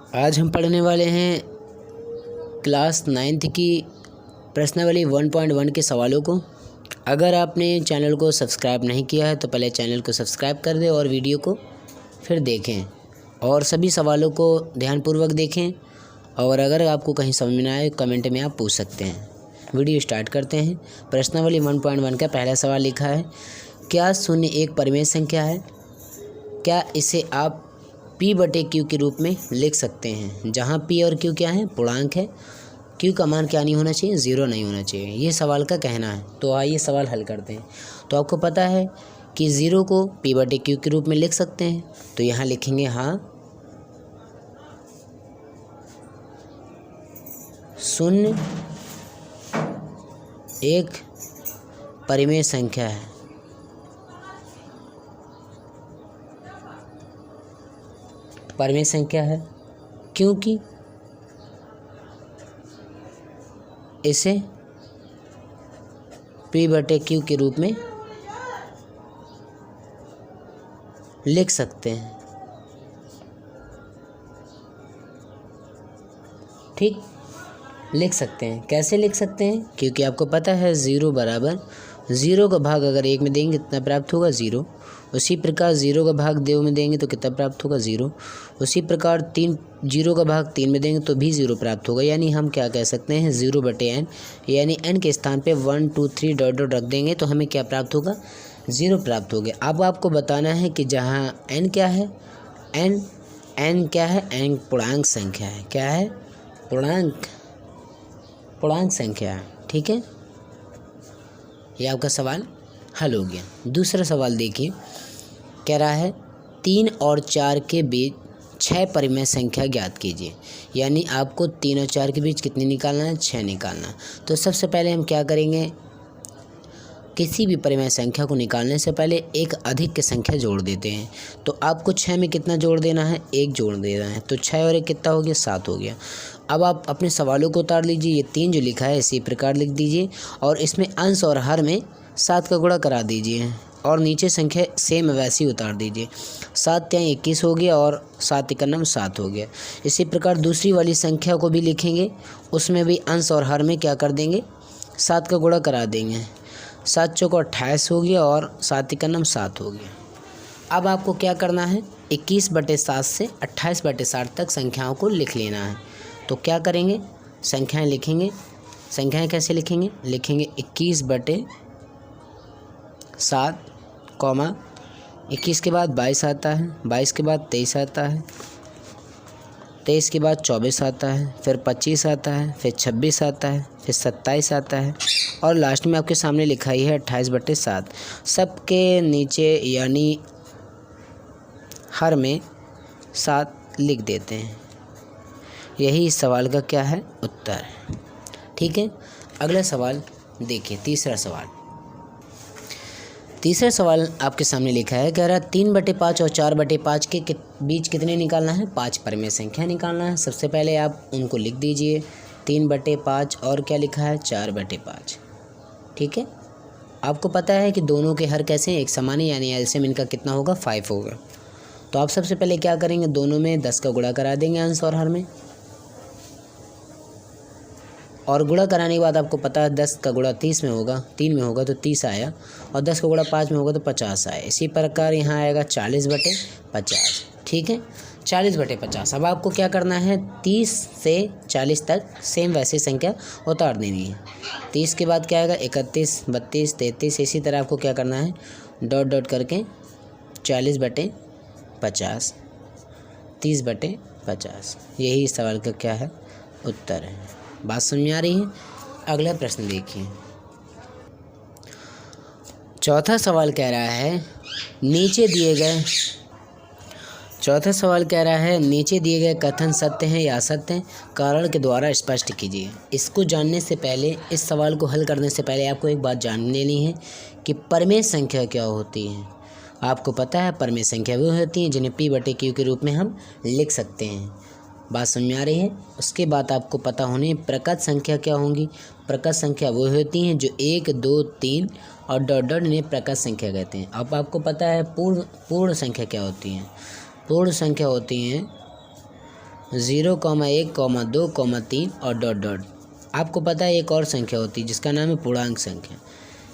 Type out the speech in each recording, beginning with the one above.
आज हम पढ़ने वाले हैं क्लास 9th की प्रश्नावली 1.1 के सवालों को। अगर आपने चैनल को सब्सक्राइब नहीं किया है तो पहले चैनल को सब्सक्राइब कर दें और वीडियो को फिर देखें और सभी सवालों को ध्यानपूर्वक देखें। और अगर आपको कहीं समझ में ना आए कमेंट में आप पूछ सकते हैं। वीडियो स्टार्ट करते हैं। प्रश्नावली 1.1 का पहला सवाल लिखा है, क्या शून्य एक परिमेय संख्या है? क्या इसे आप P/Q के रूप में लिख सकते हैं, जहाँ P और Q क्या है? पूर्णांक है। Q का मान क्या नहीं होना चाहिए? 0 नहीं होना चाहिए, ये सवाल का कहना है। तो आइए सवाल हल करते हैं। तो आपको पता है कि 0 को P/Q के रूप में लिख सकते हैं, तो यहाँ लिखेंगे हाँ, शून्य एक परिमेय संख्या है। परिमेय संख्या है क्योंकि इसे P/Q के रूप में लिख सकते हैं। ठीक, लिख सकते हैं। कैसे लिख सकते हैं? क्योंकि आपको पता है 0 बराबर 0 का भाग अगर 1 में देंगे कितना प्राप्त होगा? 0। उसी प्रकार 0 का भाग 2 में देंगे तो कितना प्राप्त होगा? 0। उसी प्रकार 0 का भाग 3 में देंगे तो भी 0 प्राप्त होगा। यानी हम क्या कह सकते हैं? 0/n, यानी n के स्थान पे 1 2 3 डॉट डॉट रख देंगे तो हमें क्या प्राप्त होगा? 0 प्राप्त हो गया। अब आपको बताना है कि जहाँ n क्या है, n क्या है? n पूर्णांक संख्या है। क्या है? पूर्णांक संख्या है। ठीक है, ये आपका सवाल हल हो गया। दूसरा सवाल देखिए, कह रहा है 3 और 4 के बीच 6 परिमेय संख्या ज्ञात कीजिए। यानी आपको 3 और 4 के बीच कितनी निकालना है? 6 निकालना। तो सबसे पहले हम क्या करेंगे, किसी भी परिमेय संख्या को निकालने से पहले एक अधिक की संख्या जोड़ देते हैं। तो आपको 6 में कितना जोड़ देना है? 1 जोड़ देना है। तो 6 और 1 कितना हो गया? 7 हो गया। अब आप अपने सवालों को उतार लीजिए। ये 3 जो लिखा है इसी प्रकार लिख दीजिए और इसमें अंश और हर में 7 का गुणा करा दीजिए और नीचे संख्या सेम वैसी उतार दीजिए। 7 या 21 हो गया और 7 × 9 7 हो गया। इसी प्रकार दूसरी वाली संख्या को भी लिखेंगे, उसमें भी अंश और हर में क्या कर देंगे? 7 का गुणा करा देंगे। 7 × 4 = 28 हो गया और 7 × 9 7 हो गया। अब आपको क्या करना है? 21/7 से 28/60 तक संख्याओं को लिख लेना है। तो क्या करेंगे? संख्याएं लिखेंगे। संख्याएं कैसे लिखेंगे? लिखेंगे 21/7, 21 के बाद 22 आता है, 22 के बाद 23 आता है, 23 के बाद 24 आता है, फिर 25 आता है, फिर 26 आता है, फिर 27 आता है और लास्ट में आपके सामने लिखा ही है 28/7। सबके नीचे यानी हर में 7 लिख देते हैं। यही इस सवाल का क्या है? उत्तर है। ठीक है, अगला सवाल देखिए। तीसरा सवाल आपके सामने लिखा है, कह रहा है 3/5 और 4/5 के बीच कितने निकालना है? 5 परिमेय संख्या निकालना है। सबसे पहले आप उनको लिख दीजिए, 3/5 और क्या लिखा है? 4/5। ठीक है, आपको पता है कि दोनों के हर कैसे एक समान है, यानी एलसीएम इनका कितना होगा? 5 होगा। तो आप सबसे पहले क्या करेंगे? दोनों में 10 का गुणा करा देंगे अंश और हर में, और गुणा कराने के बाद आपको पता है 10 का गुणा 30 में होगा, 3 में होगा तो 30 आया, और 10 का गुणा 5 में होगा तो 50 आया। इसी प्रकार यहाँ आएगा 40/50। ठीक है, 40/50। अब आपको क्या करना है? 30 से 40 तक सेम वैसी संख्या उतार देनी है। 30 के बाद क्या आएगा? 31, 32, 33। इसी तरह आपको क्या करना है? डॉट डॉट करके 40/50, 30/50। यही इस सवाल का क्या है? उत्तर है। बात समझ में आ रही है? अगला प्रश्न देखिए। चौथा सवाल कह रहा है नीचे दिए गए कथन सत्य हैं या असत्य हैं? कारण के द्वारा स्पष्ट कीजिए। इसको जानने से पहले, इस सवाल को हल करने से पहले आपको एक बात जान लेनी है कि परिमेय संख्या क्या होती है। आपको पता है परिमेय संख्या वो होती हैं जिन्हें P/Q के रूप में हम लिख सकते हैं। बात समझ में आ रही है? उसके बाद आपको पता होने प्रकट संख्या क्या होंगी। प्रकट संख्या वो होती हैं जो 1 2 3 और डॉट डॉट इन्हें प्रकट संख्या कहते हैं। अब आपको पता है पूर्ण संख्या क्या होती हैं। पूर्ण संख्या होती हैं 0,1, 2, 3 और डॉट डॉट। आपको पता है एक और संख्या होती है जिसका नाम है पूर्णांक संख्या।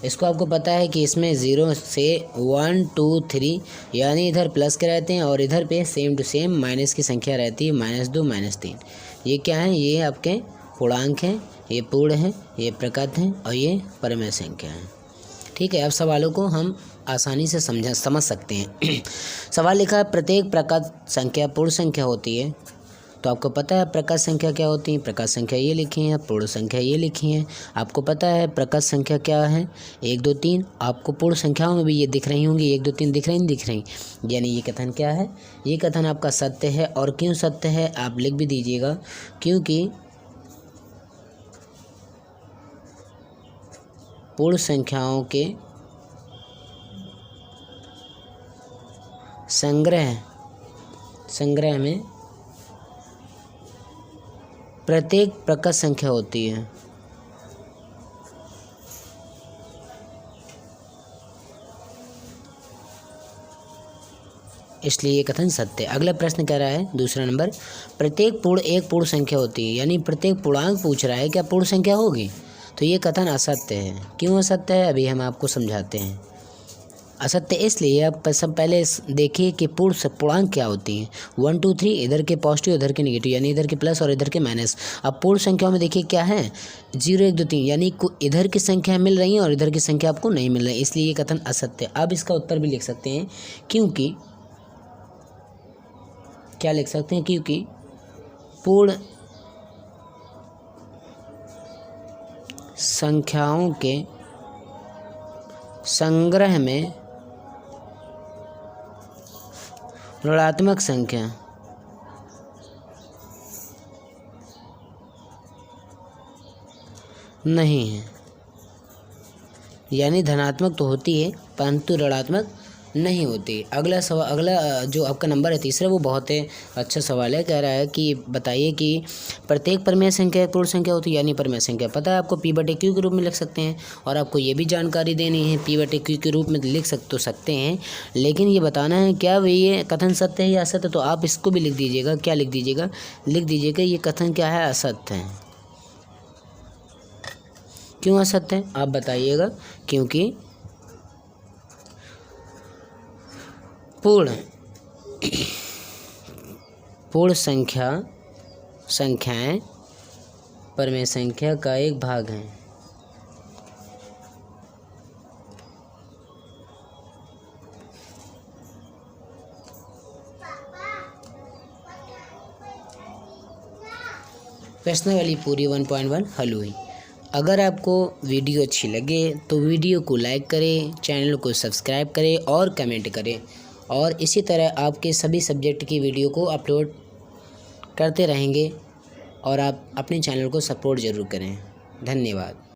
इसको आपको पता है कि इसमें 0 से 1, 2, 3 यानी इधर प्लस के रहते हैं और इधर पे सेम टू सेम माइनस की संख्या रहती है, -2, -3। ये क्या है? ये आपके पूर्णांक हैं, ये पूर्ण है, ये प्रकट है और ये परमेय संख्या है। ठीक है, अब सवालों को हम आसानी से समझ सकते हैं। सवाल लिखा है प्रत्येक प्रकट संख्या पूर्ण संख्या होती है। तो आपको पता है प्रकट संख्या क्या होती है? प्रकट संख्या ये लिखी है, पूर्ण संख्या ये लिखी है। आपको पता है प्रकट संख्या क्या है? 1, 2, 3। आपको पूर्ण संख्याओं में भी ये दिख रही होंगी, 1, 2, 3 दिख रही नहीं दिख रही? यानी ये कथन क्या है? ये कथन आपका सत्य है। और क्यों सत्य है आप लिख भी दीजिएगा, क्योंकि पूर्ण संख्याओं के संग्रह में प्रत्येक प्रकट संख्या होती है। इसलिए ये कथन सत्य है। अगला प्रश्न कह रहा है दूसरा नंबर, प्रत्येक पूर्ण एक पूर्ण संख्या होती है। यानी प्रत्येक पूर्णांक पूछ रहा है, क्या पूर्ण संख्या होगी? तो ये कथन असत्य है। क्यों असत्य है अभी हम आपको समझाते हैं। असत्य इसलिए, आप सब पहले देखिए कि पूर्णांक क्या होती हैं। 1, 2, 3 इधर के पॉजिटिव इधर के नेगेटिव, यानी इधर के प्लस और इधर के माइनस। अब पूर्ण संख्याओं में देखिए क्या है, 0, 1, 2, 3 यानी इधर की संख्या मिल रही है और इधर की संख्या आपको नहीं मिल रही है, इसलिए ये कथन असत्य है। अब इसका उत्तर भी लिख सकते हैं, क्योंकि क्या लिख सकते हैं, क्योंकि पूर्ण संख्याओं के संग्रह में ऋणात्मक संख्या नहीं है। यानी धनात्मक तो होती है परंतु ऋणात्मक नहीं होती। अगला जो आपका नंबर है तीसरा, वो बहुत ही अच्छा सवाल है। कह रहा है कि बताइए कि प्रत्येक परमेय संख्या एक पूर्ण संख्या होती है। यानी परमेय संख्या पता है आपको P/Q के रूप में लिख सकते हैं, और आपको ये भी जानकारी देनी है P/Q के रूप में लिख सकते हैं, लेकिन ये बताना है क्या ये कथन सत्य है या असत्य। तो आप इसको भी लिख दीजिएगा। क्या लिख दीजिएगा? लिख दीजिएगा ये कथन क्या है, असत्य है। क्यों असत्य है आप बताइएगा? क्योंकि पूर्ण संख्याएं परमेय संख्या का एक भाग हैं। प्रश्नावली पूरी 1.1 हल हुई। अगर आपको वीडियो अच्छी लगे तो वीडियो को लाइक करें, चैनल को सब्सक्राइब करें और कमेंट करें, और इसी तरह आपके सभी सब्जेक्ट की वीडियो को अपलोड करते रहेंगे, और आप अपने चैनल को सपोर्ट ज़रूर करें। धन्यवाद।